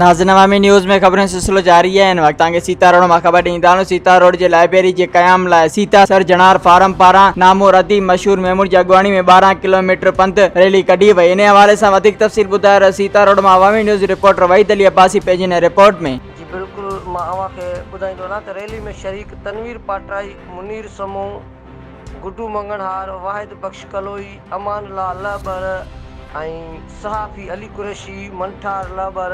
नाज़रीन, अवामी न्यूज़ में खबरें सिलसिलो जारी है। इन वक्त के सीतारोड में खबर ॾींदा आहियूं। सीतारोड जे लाइब्रेरी जे क़याम लाइ सीतासरजणहकार फॉरम पारान नामور اديب मशहूर मيمڻ जे अॻवाणी में 12 किलोमीटर पंध रैली कढी वई। इन हवाले सां वधीक तफ़सील ॿुधाए रहिया सीतारोड में अवामी न्यूज़ रिपोर्टर वहीद अली अब्बासी पेजी ने रिपोर्ट में। जी बिल्कुल, मां अवांखे ॿुधाईंदो वञा त रैली में शरीक तनवीर पाटराई, मुनीर समूह, गुड्डू मंगणहार, वाहिद बख्श कलोई, अमान ला लहबर ऐं सहाफ़ी अली कुरैशी, मंठार लहबर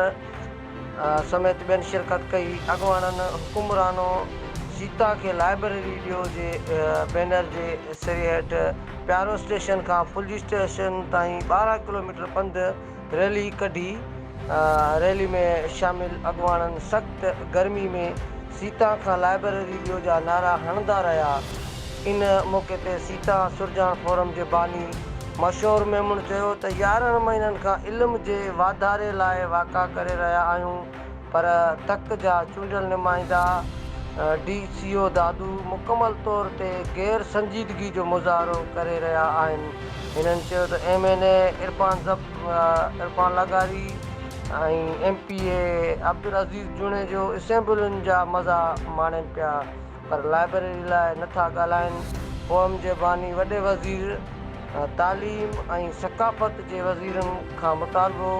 समेत ॿियनि शिरकत कई। अॻवाणनि हुकुमरानो सीता खे लाइब्रेरी ॾियो जे बैनर जे सिरे हेठि प्यारो स्टेशन खां फुल्जी स्टेशन ताईं 12 किलोमीटर पंधु रैली कढी। रैली में शामिल अॻवाणनि सख़्त गर्मी में सीता खां लाइब्रेरी ॾियो जा नारा हणंदा रहिया। इन मौक़े ते सैतासरजणहار फॉरम जे बानी मशھور मيمڻ चयो त 11 महीननि खां इल्म जे वाधारे लाइ वाक़ा करे रहिया आहियूं, पर तक जा चूंडियल नुमाइंदा DCO दादू मुकमल तौर ते गैर संजीदगी जो मुज़ाहरो करे रहिया आहिनि। हिननि चयो त MNA इरफान लगारी ऐं MPA अब्दुल अज़ीज़ जुणे जो असेंबलियुनि जा मज़ा माणनि पिया, पर लाइब्रेरी लाइ नथा ॻाल्हाइनि। फॉरम जे बानी वॾे वज़ीर तालीम ऐं सक़ाफ़त जे वज़ीरनि खां मुतालबो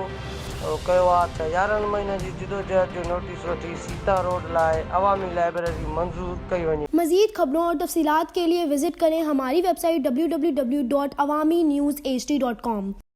कयो आहे त 11 महीननि जी जिदोजहद जो नोटिस वठी सीतारोड लाइ अवामी लाइब्रेरी मंजूर कई वञे। मज़ीद खबरों और तफसीलात के लिए विजिट करें हमारी वेबसाइट www.awamiNewsHD.com।